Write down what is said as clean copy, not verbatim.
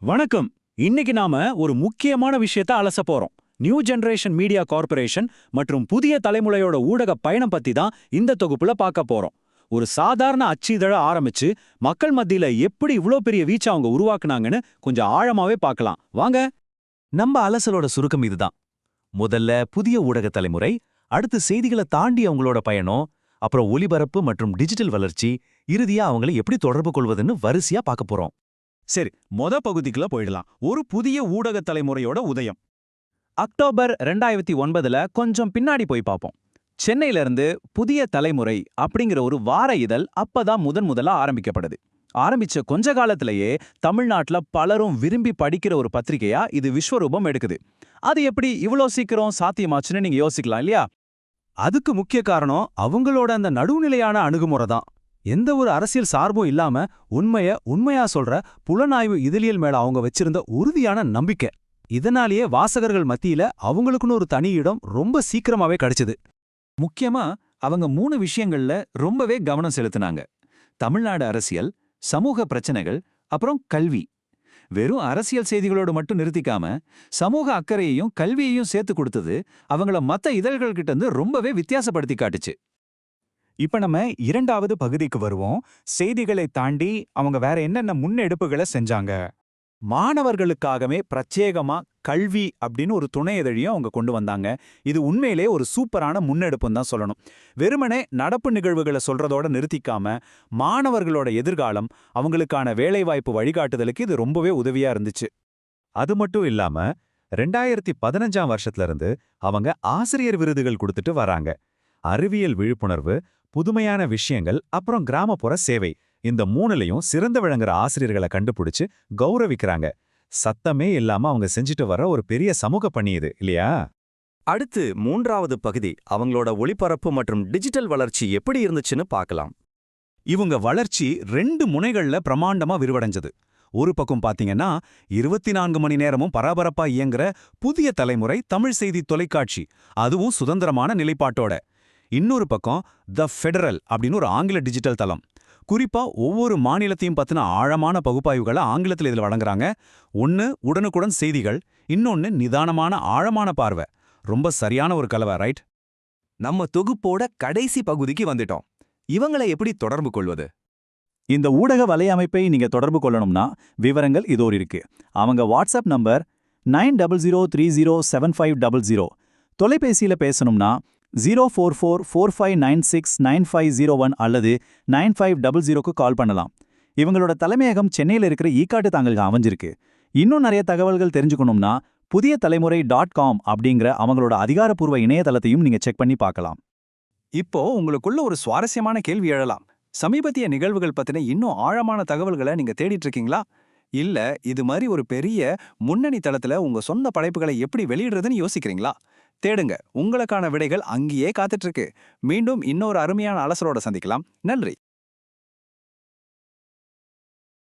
வணக்கம். இன்னைக்கு நாம ஒரு முக்கியமான விஷயத்த அலச போறோம். நியூ ஜெனரேஷன் மீடியா கார்ப்பரேஷன் மற்றும் புதிய தலைமுறையோட ஊடக பயணம் பத்தி தான் இந்த தொகுப்புல பார்க்க போறோம். ஒரு சாதாரண அச்சு இதழ ஆரம்பிச்சு மக்கள் மத்தியில எப்படி இவ்ளோ பெரிய வீச்ச அவங்க உருவாக்குனாங்கன்னு கொஞ்சம் ஆழமாவே பார்க்கலாம். வாங்க. நம்ம அலசலோட சுருக்கம் இதுதான். முதல்ல புதிய ஊடக தலைமுறை, அடுத்து செய்திகளை தாண்டி அவங்களோட பயணம், அப்புறம் ஒலிபரப்பு மற்றும் டிஜிட்டல் வளர்ச்சி, இறுதியா அவங்களை எப்படி தொடர்பு கொள்வதுன்னு வரிசையா பார்க்க போறோம். சரி, புதிக்குள்ள போயிடலாம். ஒரு புதிய ஊடக தலைமுறையோட உதயம். அக்டோபர் 2009ல கொஞ்சம் பின்னாடி போய் பார்ப்போம். சென்னையில இருந்து புதிய தலைமுறை அப்படிங்கிற ஒரு வார இதழ் அப்பதான் முதலா ஆரம்பிக்கப்படுது. ஆரம்பிச்ச கொஞ்ச காலத்திலேயே தமிழ்நாட்டுல பலரும் விரும்பி படிக்கிற ஒரு பத்திரிகையா இது விஸ்வரூபம் எடுக்குது. அது எப்படி இவ்ளோ சீக்கிரம் சாத்தியமாச்சுன்னு நீங்க யோசிக்கலாம் இல்லையா? அதுக்கு முக்கிய காரணம் அவங்களோட அந்த நடுவுநிலையான அணுகுமுறை தான். எந்த ஒரு அரசியல் சார்பும் இல்லாம உண்மையா சொல்ற புலனாய்வு இதழியல் மேல அவங்க வச்சிருந்த உறுதியான நம்பிக்கை. இதனாலேயே வாசகர்கள் மத்தியில அவங்களுக்குன்னு ஒரு தனி இடம் ரொம்ப சீக்கிரமாவே கிடைச்சது. முக்கியமா அவங்க 3 விஷயங்கள்ல ரொம்பவே கவனம் செலுத்தினாங்க. தமிழ்நாடு அரசியல், சமூக பிரச்சனைகள், அப்புறம் கல்வி. வெறும் அரசியல் செய்திகளோடு மட்டும் நிறுத்திக்காம சமூக அக்கறையையும் கல்வியையும் சேர்த்து கொடுத்தது அவங்கள மத்த இதழ்கள் கிட்ட இருந்து ரொம்பவே வித்தியாசப்படுத்தி காட்டுச்சு. இப்ப நம்ம இரண்டாவது பகுதிக்கு வருவோம். செய்திகளை தாண்டி அவங்க வேற என்னென்ன முன்னெடுப்புகளை செஞ்சாங்க. மாணவர்களுக்காகவே பிரத்யேகமா கல்வி அப்படின்னு ஒரு துணை இதழையும் அவங்க கொண்டு வந்தாங்க. இது உண்மையிலே ஒரு சூப்பரான முன்னெடுப்புன்னு தான் சொல்லணும். வெறுமனே நடப்பு நிகழ்வுகளை சொல்றதோட நிறுத்திக்காம மாணவர்களோட எதிர்காலம், அவங்களுக்கான வேலைவாய்ப்பு வழிகாட்டுதலுக்கு இது ரொம்பவே உதவியா இருந்துச்சு. அது மட்டும் இல்லாம 2015ஆம் வருஷத்துல இருந்து அவங்க ஆசிரியர் விருதுகள் கொடுத்துட்டு வராங்க. அறிவியல் விழிப்புணர்வு, புதுமையான விஷயங்கள், அப்புறம் கிராமப்புற சேவை, இந்த 3லையும் சிறந்து விளங்குற ஆசிரியர்களை கண்டுபிடிச்சு கௌரவிக்கிறாங்க. சத்தமே இல்லாம அவங்க செஞ்சுட்டு வர ஒரு பெரிய சமூக பணி இது இல்லையா? அடுத்து 3வது பகுதி அவங்களோட ஒளிபரப்பு மற்றும் டிஜிட்டல் வளர்ச்சி எப்படி இருந்துச்சுன்னு பார்க்கலாம். இவங்க வளர்ச்சி 2 முனைகள்ல பிரமாண்டமா விரிவடைஞ்சது. ஒரு பக்கம் பாத்தீங்கன்னா 24 மணி நேரமும் பரபரப்பா இயங்குற புதிய தலைமுறை தமிழ் செய்தி தொலைக்காட்சி, அதுவும் சுதந்திரமான நிலைப்பாட்டோட. இன்னொரு பக்கம் த ஃபெடரல் அப்படின்னு ஒரு ஆங்கில டிஜிட்டல் தளம். குறிப்பா ஒவ்வொரு மாநிலத்தையும் பத்தின ஆழமான பகுப்பாய்வுகளை ஆங்கிலத்தில் இதில் வழங்குறாங்க. ஒன்னு உடனுக்குடன் செய்திகள், இன்னொன்னு நிதானமான ஆழமான பார்வை. ரொம்ப சரியான ஒரு கலவை, ரைட்? நம்ம தொகுப்போட கடைசி பகுதிக்கு வந்துட்டோம். இவங்களை எப்படி தொடர்பு கொள்வது? இந்த ஊடக வலையமைப்பை நீங்க தொடர்பு கொள்ளணும்னா விவரங்கள் இதோர் இருக்கு. அவங்க வாட்ஸ்அப் நம்பர் 9003075000. தொலைபேசியில பேசணும்னா 04445969501 அல்லது 9500க்கு கால் பண்ணலாம். இவங்களோட தலைமையகம் சென்னையில் இருக்கிற ஈக்காட்டு தாங்கல்க அமைஞ்சிருக்கு. இன்னும் நிறைய தகவல்கள் தெரிஞ்சுக்கணும்னா புதிய தலைமுறை .com அப்படிங்கிற அவங்களோட அதிகாரப்பூர்வ இணையதளத்தையும் நீங்க செக் பண்ணி பார்க்கலாம். இப்போ உங்களுக்குள்ள ஒரு சுவாரஸ்யமான கேள்வி எழலாம். சமீபத்திய நிகழ்வுகள் பத்தின இன்னும் ஆழமான தகவல்களை நீங்க தேடிட்டு இருக்கீங்களா? இல்ல இது மாதிரி ஒரு பெரிய முன்னணி தளத்துல உங்க சொந்த படைப்புகளை எப்படி வெளியிடுறதுன்னு யோசிக்கிறீங்களா? தேடுங்க, உங்களுக்கான விடைகள் அங்கேயே காத்துட்டு இருக்கு. மீண்டும் இன்னொரு அருமையான அலசலோட சந்திக்கலாம். நன்றி.